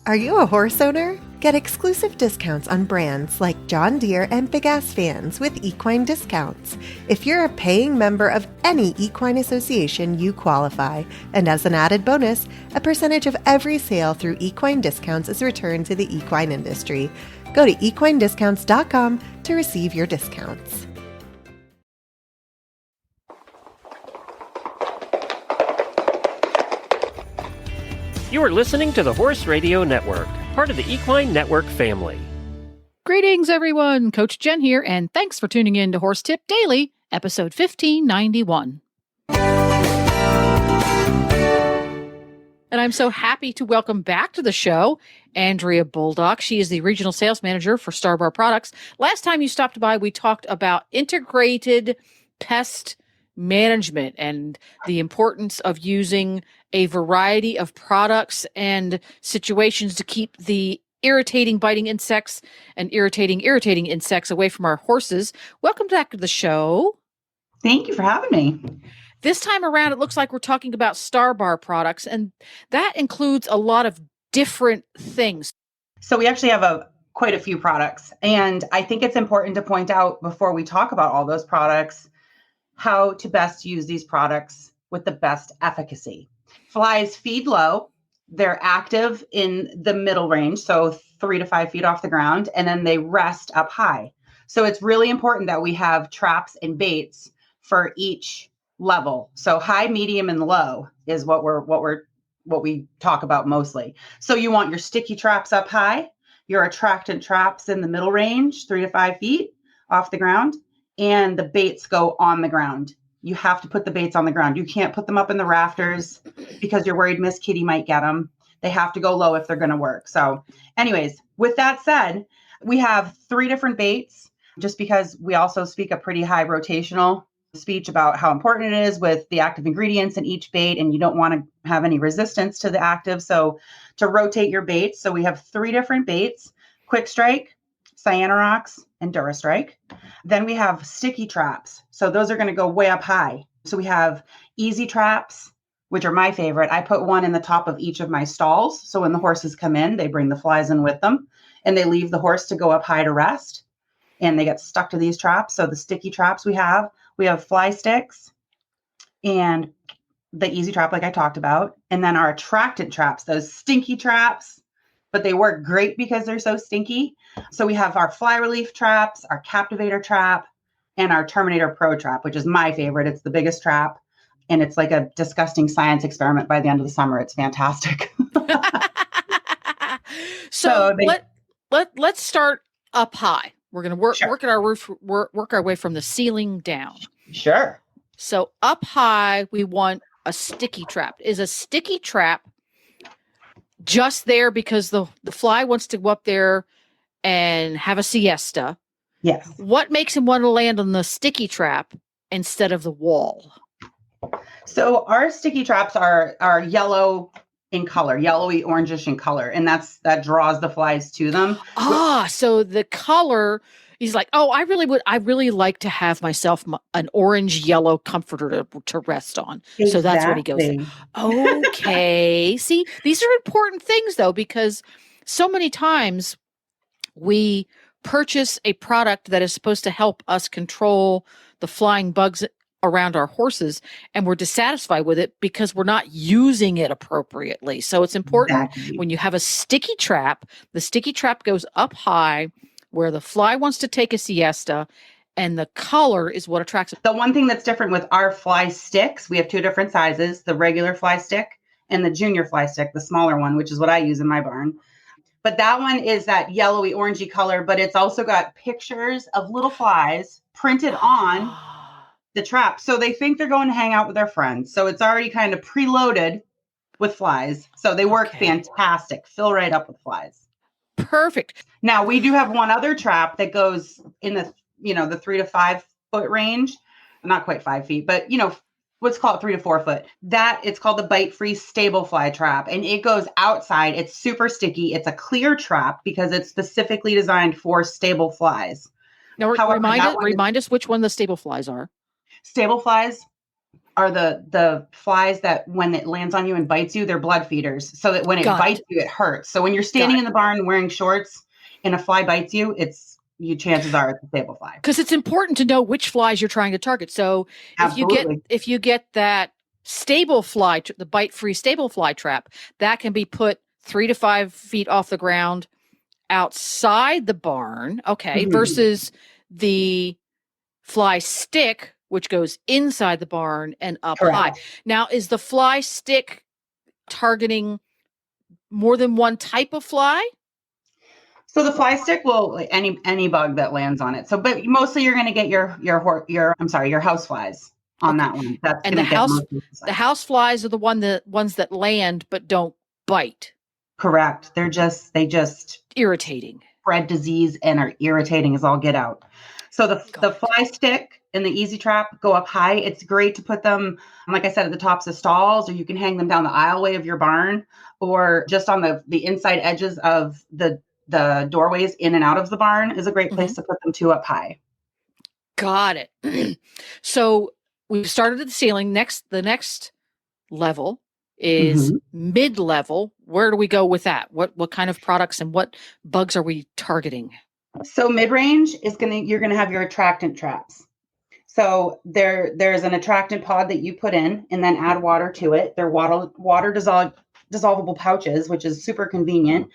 Are you a horse owner? Get exclusive discounts on brands like John Deere and Big Ass Fans with equine discounts. If you're a paying member of any equine association, you qualify. And as an added bonus, a percentage of every sale through equine discounts is returned to the equine industry. Go to equinediscounts.com to receive your discounts. You are listening to the Horse Radio Network, part of the Equine Network family. Greetings, everyone. Coach Jen here, and thanks for tuning in to Horse Tip Daily, episode 1591. And I'm so happy to welcome back to the show Andrea Bulldog. She is the regional sales manager for Starbar Products. Last time you stopped by, we talked about integrated pest management and the importance of using a variety of products and situations to keep the irritating biting insects and irritating insects away from our horses. Welcome back to the show. Thank you for having me. This time around, it looks like we're talking about Starbar Products, and that includes a lot of different things. So we actually have quite a few products, and I think it's important to point out before we talk about all those products how to best use these products with the best efficacy. Flies feed low. They're active in the middle range, so 3 to 5 feet off the ground, and then they rest up high. So it's really important that we have traps and baits for each level. So high, medium, and low is what we talk about mostly. So you want your sticky traps up high, your attractant traps in the middle range, 3 to 5 feet off the ground, and the baits go on the ground. You have to put the baits on the ground. You can't put them up in the rafters because you're worried Miss Kitty might get them. They have to go low if they're going to work. So anyways, with that said, we have 3 different baits just because we also speak a pretty high rotational speech about how important it is with the active ingredients in each bait, and you don't want to have any resistance to the active. So to rotate your baits, so we have 3 different baits: Quick Strike, Cyanorox, and Durastrike. Then we have sticky traps. So those are going to go way up high. So we have easy traps, which are my favorite. I put one in the top of each of my stalls. So when the horses come in, they bring the flies in with them and they leave the horse to go up high to rest, and they get stuck to these traps. So the sticky traps we have fly sticks and the easy trap, like I talked about. And then our attractant traps, those stinky traps, but they work great because they're so stinky. So we have our fly relief traps, our Captivator trap, and our Terminator Pro trap, which is my favorite. It's the biggest trap, and it's like a disgusting science experiment by the end of the summer. It's fantastic. Let's start up high. We're going to work at our roof, work our way from the ceiling down. Sure. So up high, we want a sticky trap. Is a sticky trap just there because the fly wants to go up there and have a siesta? Yes. What makes him want to land on the sticky trap instead of the wall? So our sticky traps are yellow in color, yellowy orangish in color, and that draws the flies to them. So the color, he's like, I really like to have myself an orange yellow comforter to rest on. Exactly. So that's what he goes in. Okay. See, these are important things though, because so many times we purchase a product that is supposed to help us control the flying bugs around our horses, and we're dissatisfied with it because we're not using it appropriately. So it's important when you have a sticky trap, the sticky trap goes up high where the fly wants to take a siesta, and the color is what attracts it. The one thing that's different with our fly sticks, we have 2 different sizes, the regular fly stick and the junior fly stick, the smaller one, which is what I use in my barn. But that one is that yellowy orangey color, but it's also got pictures of little flies printed on the trap. So they think they're going to hang out with their friends. So it's already kind of preloaded with flies. So they work fantastic. Fill right up with flies. Perfect. Now we do have one other trap that goes in the 3 to 5 foot range. Not quite 5 feet, but let's call it 3 to 4 foot. It's called the bite-free stable fly trap, and it goes outside. It's super sticky. It's a clear trap because it's specifically designed for stable flies. Now, remind us which one the stable flies are. Stable flies are the flies that when it lands on you and bites you, they're blood feeders. So that when it bites you, it hurts. So when you're standing in the barn wearing shorts and a fly bites you, chances are it's a stable fly. Because it's important to know which flies you're trying to target. So if you get that stable fly, the bite-free stable fly trap, that can be put 3 to 5 feet off the ground outside the barn, versus the fly stick, which goes inside the barn and up high. Now, is the fly stick targeting more than one type of fly? So the fly stick will any bug that lands on it. So, but mostly you're going to get your house flies on that one. And the house flies are the ones that land but don't bite. Correct. They just irritating, spread disease, and are irritating as all get out. So the fly stick and the easy trap go up high. It's great to put them, like I said, at the tops of stalls, or you can hang them down the aisleway of your barn, or just on the inside edges of the doorways in and out of the barn is a great place to put them too, up high. Got it. So we've started at the ceiling. The next level is mid-level. Where do we go with that? What kind of products and what bugs are we targeting? So mid-range you're gonna have your attractant traps. So there's an attractant pod that you put in and then add water to it. They're water dissolvable pouches, which is super convenient.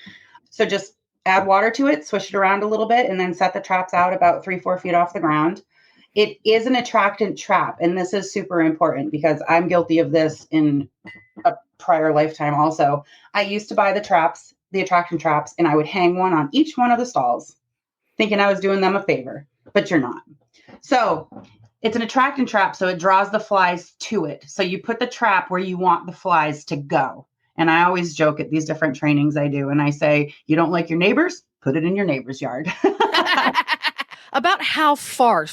So just add water to it, swish it around a little bit, and then set the traps out about 3-4 feet off the ground. It is an attractant trap, and this is super important because I'm guilty of this in a prior lifetime also. I used to buy the attractant traps, and I would hang one on each one of the stalls, thinking I was doing them a favor, but you're not. So it's an attractant trap, so it draws the flies to it. So you put the trap where you want the flies to go. And I always joke at these different trainings I do, and I say, you don't like your neighbors? Put it in your neighbor's yard. About how far,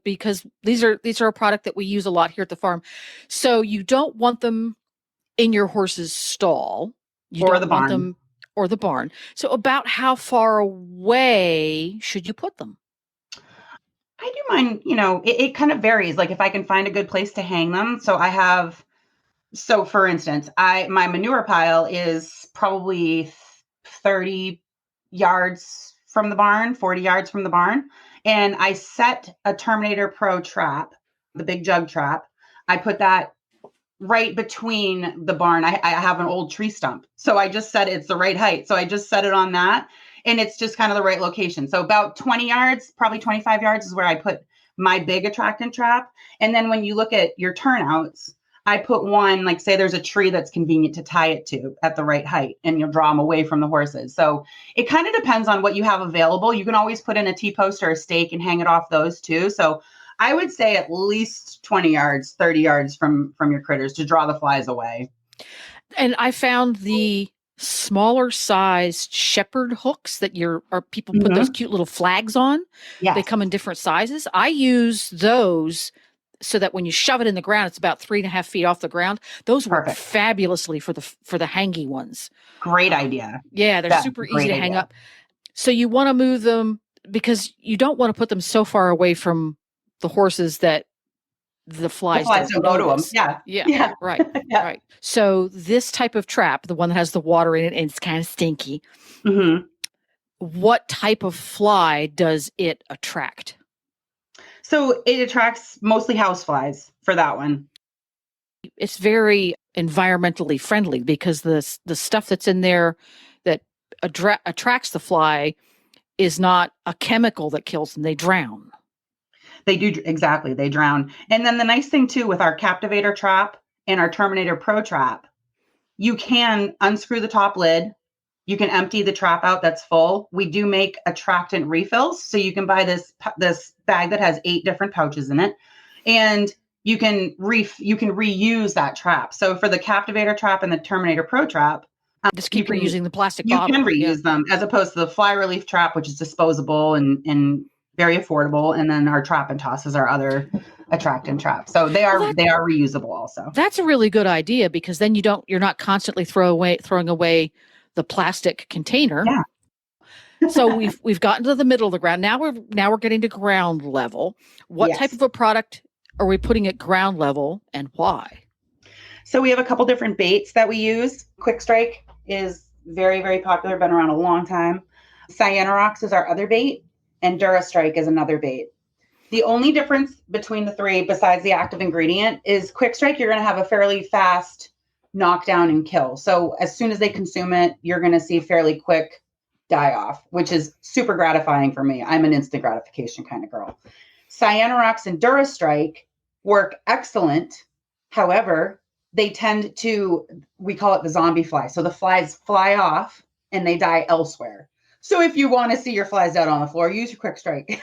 because these are a product that we use a lot here at the farm. So you don't want them in your horse's stall. Or the barn. So about how far away should you put them? I do mine, it kind of varies. Like if I can find a good place to hang them. So for instance, my manure pile is probably 30 yards from the barn, 40 yards from the barn. And I set a Terminator Pro trap, the big jug trap. I put that right between the barn. I have an old tree stump. So I just set it's the right height. So I just set it on that, and it's just kind of the right location. So about 20 yards, probably 25 yards is where I put my big attractant trap. And then when you look at your turnouts, I put one, like say there's a tree that's convenient to tie it to at the right height, and you'll draw them away from the horses. So it kind of depends on what you have available. You can always put in a T-post or a stake and hang it off those too. So I would say at least 20 yards, 30 yards from your critters to draw the flies away. And I found the smaller sized shepherd hooks that people put those cute little flags on. Yes. They come in different sizes. I use those so that when you shove it in the ground, it's about 3.5 feet off the ground. Those work fabulously for the hangy ones. Great idea. Yeah, they're super easy to hang up. So you want to move them because you don't want to put them so far away from the horses that the flies don't go to them. Yeah. Right. Yeah. Right. So this type of trap, the one that has the water in it and it's kind of stinky. What type of fly does it attract? So it attracts mostly house flies for that one. It's very environmentally friendly because the stuff that's in there that attracts the fly is not a chemical that kills them. They drown. They do, exactly. They drown. And then the nice thing too, with our Captivator trap and our Terminator Pro trap, you can unscrew the top lid. You can empty the trap out that's full. We do make attractant refills. So you can buy this bag that has 8 different pouches in it, and you can reuse that trap. So for the Captivator trap and the Terminator Pro trap, just keep reusing the plastic bottle. You can reuse them, as opposed to the Fly Relief trap, which is disposable and very affordable. And then our Trap and Toss is our other attractant trap. So they are reusable also. That's a really good idea, because then you're not constantly throwing away the plastic container. Yeah. So we've gotten to the middle of the ground. Now we're getting to ground level. What type of a product are we putting at ground level and why? So we have a couple different baits that we use. Quick Strike is very, very popular, been around a long time. Cyanorox is our other bait, and DuraStrike is another bait. The only difference between the three, besides the active ingredient, is Quick Strike, you're going to have a fairly fast knockdown and kill. So as soon as they consume it, you're going to see fairly quick die off, which is super gratifying for me. I'm an instant gratification kind of girl. Cyanorox and DuraStrike work excellent. However, they tend to, we call it the zombie fly. So the flies fly off and they die elsewhere. So if you want to see your flies dead on the floor, use your Quick Strike.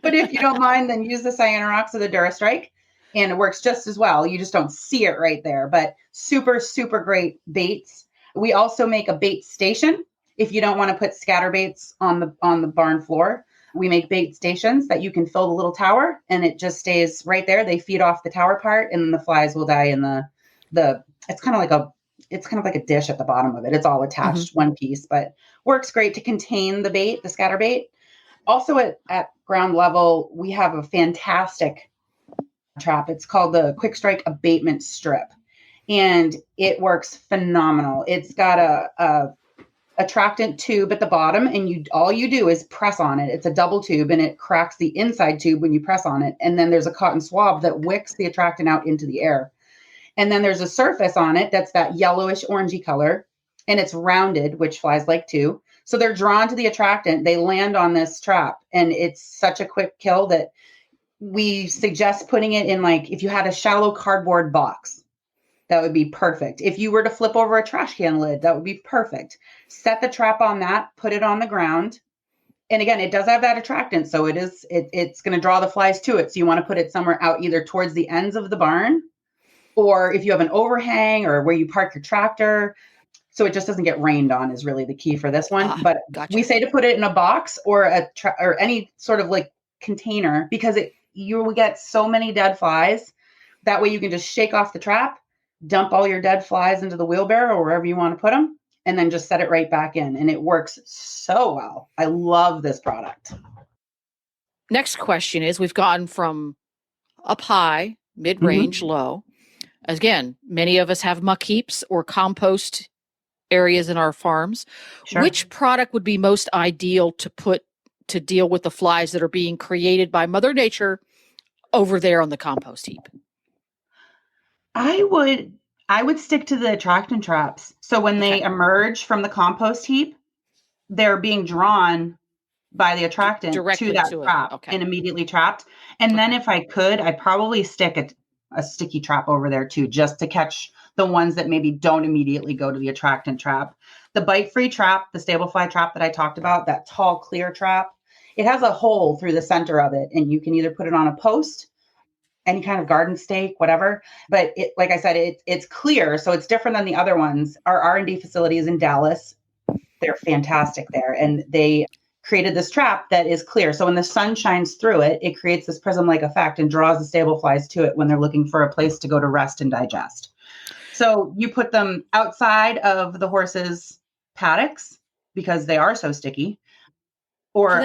But if you don't mind, then use the Cyanorox or the DuraStrike, and it works just as well. You just don't see it right there, but super, super great baits. We also make a bait station. If you don't want to put scatter baits on the barn floor, we make bait stations that you can fill the little tower, and it just stays right there. They feed off the tower part, and then the flies will die in the it's kind of like a dish at the bottom of it. It's all attached one piece, but works great to contain the bait, the scatter bait. Also at ground level, we have a fantastic trap. It's called the Quick Strike Abatement Strip, and it works phenomenal. It's got a attractant tube at the bottom, and all you do is press on it. It's a double tube, and it cracks the inside tube when you press on it. And then there's a cotton swab that wicks the attractant out into the air. And then there's a surface on it that's that yellowish orangey color, and it's rounded, which flies like too. So they're drawn to the attractant. They land on this trap, and it's such a quick kill that we suggest putting it in, like, if you had a shallow cardboard box, that would be perfect. If you were to flip over a trash can lid, that would be perfect. Set the trap on that, put it on the ground. And again, it does have that attractant, so it's going to draw the flies to it. So you want to put it somewhere out either towards the ends of the barn, or if you have an overhang or where you park your tractor, so it just doesn't get rained on is really the key for this one. But gotcha. We say to put it in a box or or any sort of like container, because you will get so many dead flies. That way you can just shake off the trap, dump all your dead flies into the wheelbarrow or wherever you want to put them, and then just set it right back in. And it works so well. I love this product. Next question is, we've gone from up high, mid-range, low. Again, many of us have muck heaps or compost areas in our farms. Sure. Which product would be most ideal to deal with the flies that are being created by Mother Nature over there on the compost heap? I would stick to the attractant traps. So when they emerge from the compost heap, they're being drawn by the attractant to that trap and immediately trapped. And then if I could, I'd probably stick a sticky trap over there too, just to catch the ones that maybe don't immediately go to the attractant trap. The bite-free trap, the stable fly trap that I talked about, that tall, clear trap, it has a hole through the center of it, and you can either put it on a post, any kind of garden stake, whatever. But like I said, it's clear, so it's different than the other ones. Our R&D facility is in Dallas. They're fantastic there, and they created this trap that is clear. So when the sun shines through it, it creates this prism-like effect and draws the stable flies to it when they're looking for a place to go to rest and digest. So you put them outside of the horses' paddocks because they are so sticky. Or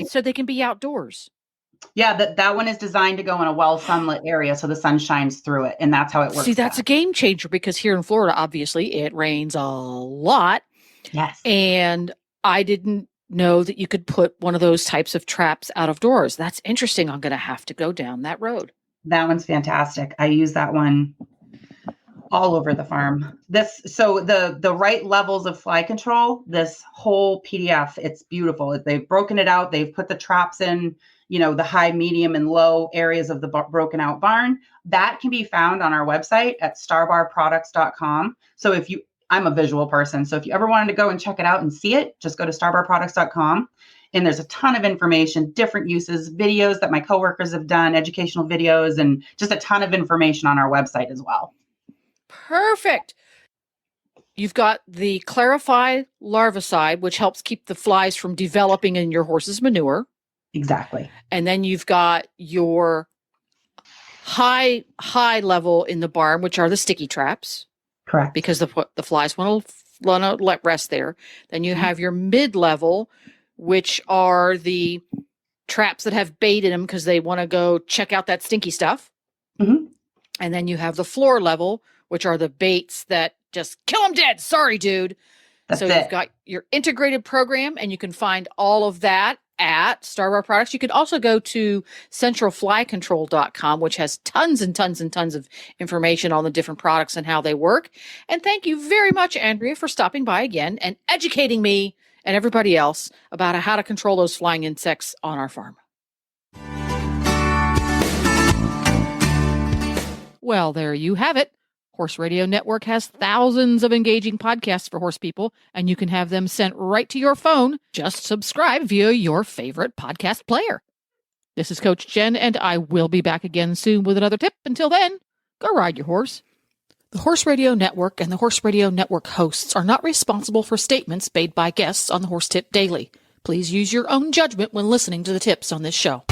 so they can be outdoors. Yeah, that one is designed to go in a well sunlit area so the sun shines through it, and that's how it works. See, that's a game changer, because here in Florida, obviously, it rains a lot. Yes. And I didn't know that you could put one of those types of traps out of doors. That's interesting. I'm going to have to go down that road. That one's fantastic. I use that one all over the farm. So the right levels of fly control, this whole PDF, it's beautiful. They've broken it out. They've put the traps in, the high, medium, and low areas of the broken out barn. That can be found on our website at starbarproducts.com. So I'm a visual person, so if you ever wanted to go and check it out and see it, just go to starbarproducts.com. And there's a ton of information, different uses, videos that my coworkers have done, educational videos, and just a ton of information on our website as well. Perfect. You've got the Clarify larvicide, which helps keep the flies from developing in your horse's manure. Exactly. And then you've got your high level in the barn, which are the sticky traps. Correct. Because the flies want to let rest there. Then you have your mid-level, which are the traps that have bait in them because they want to go check out that stinky stuff. And then you have the floor level, which are the baits that just kill them dead. Sorry, dude. You've got your integrated program, and you can find all of that at Starbar Products. You could also go to centralflycontrol.com, which has tons and tons and tons of information on the different products and how they work. And thank you very much, Andrea, for stopping by again and educating me and everybody else about how to control those flying insects on our farm. Well, there you have it. Horse Radio Network has thousands of engaging podcasts for horse people, and you can have them sent right to your phone. Just subscribe via your favorite podcast player. This is Coach Jen, and I will be back again soon with another tip. Until then, go ride your horse. The Horse Radio Network and the Horse Radio Network hosts are not responsible for statements made by guests on the Horse Tip Daily. Please use your own judgment when listening to the tips on this show.